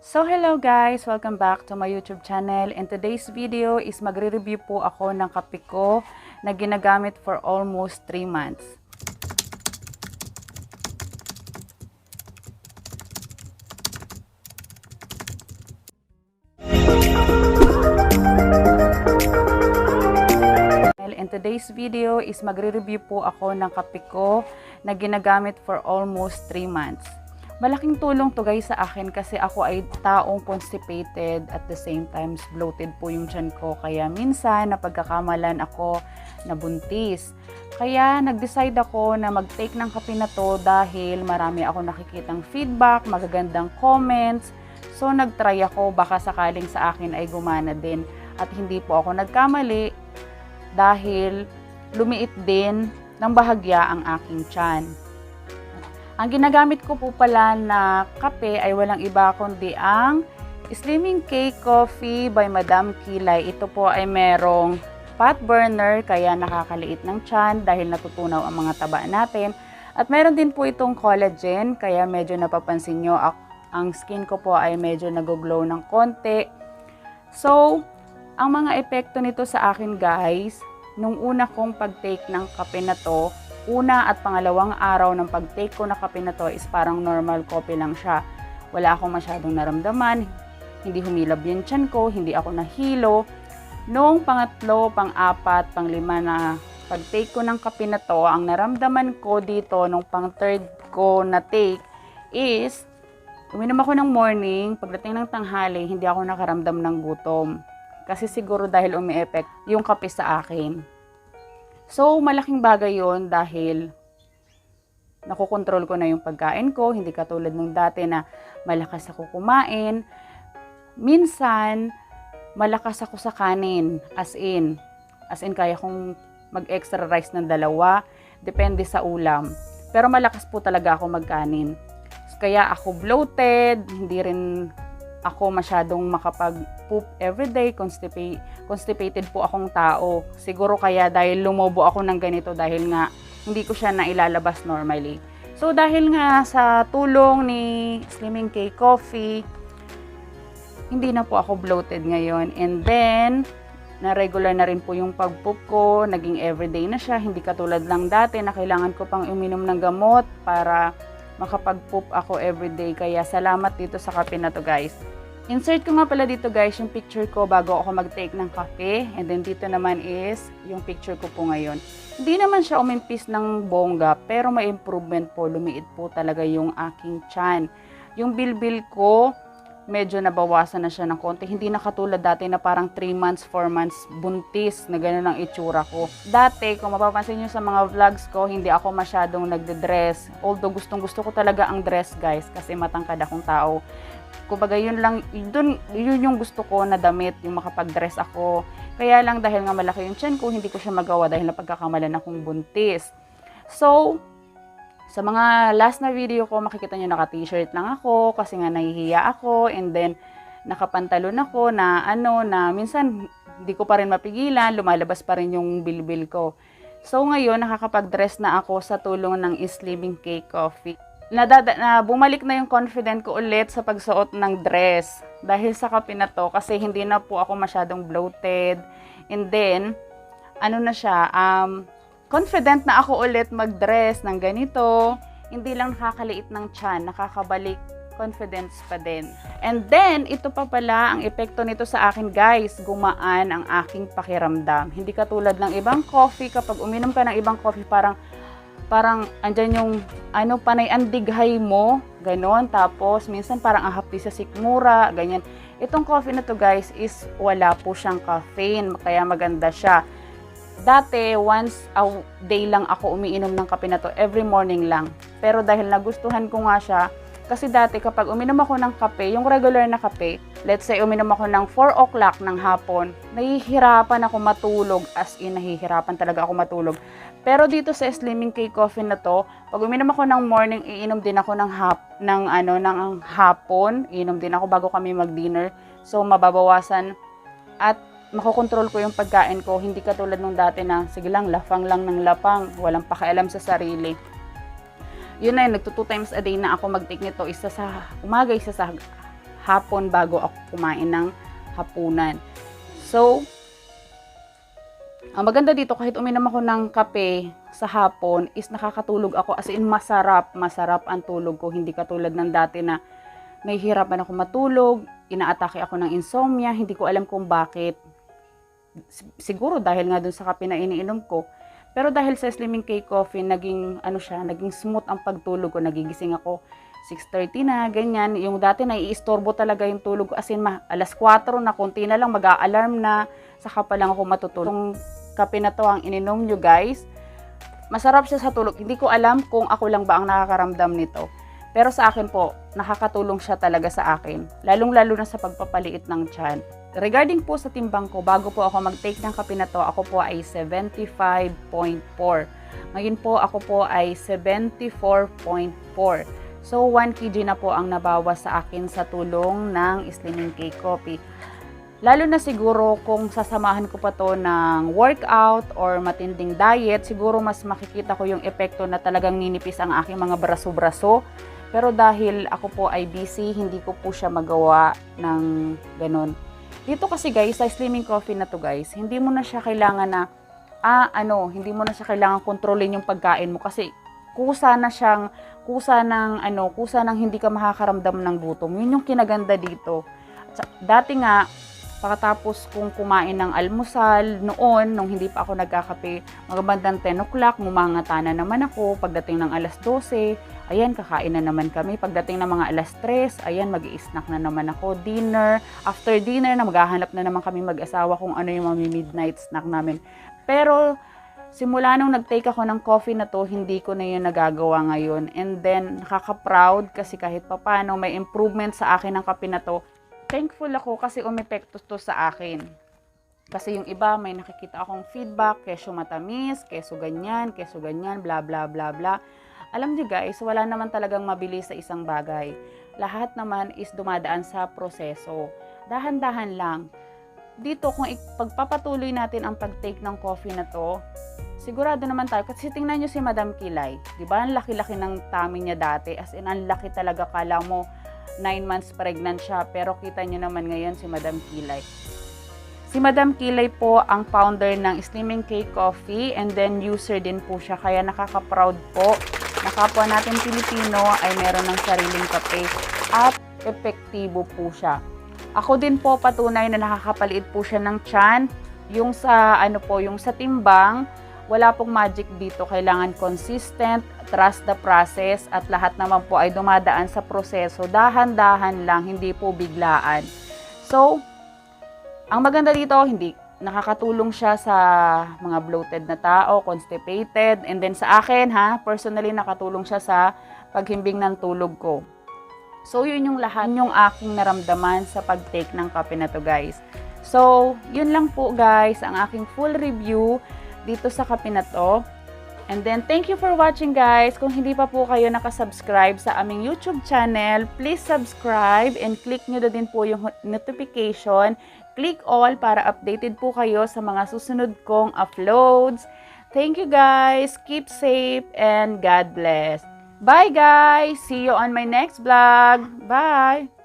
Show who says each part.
Speaker 1: So hello guys! Welcome back to my YouTube channel. In today's video is magre-review po ako ng kape ko na ginagamit for almost 3 months. In today's video is magre-review po ako ng kape ko na ginagamit for almost 3 months. Malaking tulong to guys sa akin kasi ako ay taong constipated at the same time bloated po yung tiyan ko. Kaya minsan napagkakamalan ako na buntis. Kaya nag-decide ako na mag-take ng kape na to dahil marami ako nakikitang feedback, magagandang comments. So nag-try ako, baka sakaling sa akin ay gumana din. At hindi po ako nagkamali dahil lumiit din ng bahagya ang aking tiyan. Ang ginagamit ko po pala na kape ay walang iba kundi ang Slimming Cake Coffee by Madam Kilay. Ito po ay merong fat burner kaya nakakaliit ng tiyan dahil natutunaw ang mga taba natin. At meron din po itong collagen kaya medyo napapansin nyo ang skin ko po ay medyo nag-glow ng konti. So, ang mga epekto nito sa akin guys, nung una kong pag-take ng kape na to, una at pangalawang araw ng pag-take ko na kape na to is parang normal coffee lang siya. Wala akong masyadong naramdaman, hindi humilab yung tiyan ko, hindi ako nahilo. Noong pangatlo, pang-apat, pang-lima na pag-take ko ng kape na to, ang naramdaman ko dito nung pang-third ko na take is, uminom ako ng morning, pagdating ng tanghali, hindi ako nakaramdam ng gutom. Kasi siguro dahil umi-effect yung kape sa akin. So, malaking bagay yon dahil nakokontrol ko na yung pagkain ko. Hindi katulad nung dati na malakas ako kumain. Minsan, malakas ako sa kanin. As in kaya kong mag-extra rice ng 2. Depende sa ulam. Pero malakas po talaga ako magkanin. Kaya ako bloated, hindi rin ako masyadong makapag-poop everyday, constipated po akong tao. Siguro kaya dahil lumobo ako ng ganito dahil nga hindi ko siya nailalabas normally. So dahil nga sa tulong ni Slimming Cake Coffee, hindi na po ako bloated ngayon. And then, na-regular na rin po yung pag-poop ko, naging everyday na siya. Hindi katulad lang dati na kailangan ko pang uminom ng gamot para makapag-poop ako everyday. Kaya salamat dito sa kape na to guys. Insert ko nga pala dito guys yung picture ko bago ako mag-take ng kape. And then dito naman is yung picture ko po ngayon. Hindi naman siya umimpis ng bongga pero may improvement po. Lumiit po talaga yung aking tiyan. Yung bilbil ko medyo nabawasan na siya ng konti. Hindi na katulad dati na parang 3 months, 4 months buntis na gano'n ang itsura ko. Dati, kung mapapansin nyo sa mga vlogs ko, hindi ako masyadong nagde-dress. Although gustong gusto ko talaga ang dress guys kasi matangkad akong tao. Kumbaga yun yung gusto ko na damit, yung makapag-dress ako. Kaya lang dahil nga malaki yung tiyan ko, hindi ko siya magawa dahil napagkakamalan akong buntis. So, sa mga last na video ko, makikita nyo naka-t-shirt lang ako kasi nga nahihiya ako and then nakapantalon ako na minsan hindi ko pa rin mapigilan, lumalabas pa rin yung bilbil ko. So ngayon, nakakapag-dress na ako sa tulong ng Slimming Cake Coffee. Bumalik na yung confident ko ulit sa pagsuot ng dress dahil sa kape na to kasi hindi na po ako masyadong bloated and then confident na ako ulit mag-dress ng ganito. Hindi lang nakakaliit ng tiyan, nakakabalik confidence pa din. And then, ito pa pala ang epekto nito sa akin guys, gumaan ang aking pakiramdam. Hindi katulad ng ibang coffee, kapag uminom ka ng ibang coffee, parang andyan yung panay ang dighay mo, ganon. Tapos, minsan parang ang hapdi sa sikmura, ganyan. Itong coffee na to guys is wala po siyang caffeine, kaya maganda siya. Dati, once a day lang ako umiinom ng kape na to, every morning lang. Pero dahil nagustuhan ko nga siya, kasi dati kapag uminom ako ng kape, yung regular na kape, let's say uminom ako ng 4 o'clock ng hapon, nahihirapan ako matulog, as in nahihirapan talaga ako matulog. Pero dito sa Slimming Cake Coffee na to, pag uminom ako ng morning, iinom din ako ng hapon, iinom din ako bago kami mag-dinner. So mababawasan at makokontrol ko yung pagkain ko, hindi katulad nung dati na sige lang, lapang lang ng lapang, walang pakialam sa sarili. Yun na yun, nagto 2 times a day na ako mag-take nito, isa sa umaga, isa sa hapon bago ako kumain ng hapunan. So, ang maganda dito, kahit uminom ako ng kape sa hapon, is nakakatulog ako. As in, masarap ang tulog ko. Hindi katulad ng dati na nahihirapan ako matulog, inaatake ako ng insomnia, hindi ko alam kung bakit. Siguro dahil nga dun sa kape na iniinom ko. Pero dahil sa Slimming Cake Coffee, naging smooth ang pagtulog ko. Nagigising ako 6:30 na, ganyan. Yung dati naiistorbo talaga yung tulog ko. As in, alas 4 na, konti na lang, mag-a-alarm na. Saka pa lang ako matutulog. Yung kape na to ang ininom nyo, guys. Masarap siya sa tulog. Hindi ko alam kung ako lang ba ang nakakaramdam nito. Pero sa akin po, nakakatulong siya talaga sa akin. Lalong-lalo na sa pagpapaliit ng tiyan. Regarding po sa timbang ko, bago po ako mag-take ng kape na to, ako po ay 75.4. Ngayon po, ako po ay 74.4. So, 1 kg na po ang nabawas sa akin sa tulong ng Slimming Cake Coffee. Lalo na siguro kung sasamahan ko pa to ng workout or matinding diet, siguro mas makikita ko yung epekto na talagang ninipis ang aking mga braso-braso. Pero dahil ako po ay busy, hindi ko po siya magawa ng ganun. Dito kasi guys, sa Slimming Coffee na to guys, hindi mo na siya kailangan na, hindi mo na siya kailangan kontrolin yung pagkain mo kasi kusa ng hindi ka makakaramdam ng gutom. Yun yung kinaganda dito. Dati nga, pagkatapos kong kumain ng almusal noon, nung hindi pa ako nagkakape, magabandang 10 o'clock, mumangata na naman ako. Pagdating ng alas 12, ayan, kakain na naman kami. Pagdating ng mga alas 3, ayan, mag-i-snack na naman ako. Dinner. After dinner, maghahanap na naman kami mag-asawa kung ano yung mga midnight snack namin. Pero, simula nung nag-take ako ng coffee na to, hindi ko na yun nagagawa ngayon. And then, nakaka-proud kasi kahit papano may improvement sa akin ng kape na to. Thankful ako kasi umepekto to sa akin. Kasi yung iba, may nakikita akong feedback, keso matamis, keso ganyan, bla bla bla bla. Alam niyo guys, wala naman talagang mabilis sa isang bagay. Lahat naman is dumadaan sa proseso. Dahan-dahan lang. Dito, kung pagpapatuloy natin ang pag-take ng coffee na to, sigurado naman tayo. Kasi tingnan nyo si Madam Kilay. Diba? Ang laki-laki ng tummy niya dati. As in, ang laki talaga. Kala mo, 9 months pregnant siya. Pero kita nyo naman ngayon si Madam Kilay. Si Madam Kilay po ang founder ng Slimming Cake Coffee. And then, user din po siya. Kaya nakaka-proud po na kapwa natin Pilipino ay meron ng sariling kape. At epektibo po siya. Ako din po patunay na nakakapaliit po siya ng tiyan. Yung sa yung sa timbang, wala pong magic dito. Kailangan consistent, trust the process, at lahat naman po ay dumadaan sa proseso. Dahan-dahan lang, hindi po biglaan. So, ang maganda dito, hindi nakakatulong siya sa mga bloated na tao, constipated, and then sa akin, personally nakatulong siya sa paghimbing ng tulog ko. So, yun yung lahat yung aking naramdaman sa pag-take ng kape na to, guys. So, yun lang po, guys, ang aking full review dito sa kape na to. And then, thank you for watching, guys. Kung hindi pa po kayo nakasubscribe sa aming YouTube channel, please subscribe and click nyo na din po yung notification. Click all para updated po kayo sa mga susunod kong uploads. Thank you, guys. Keep safe and God bless. Bye guys! See you on my next vlog. Bye!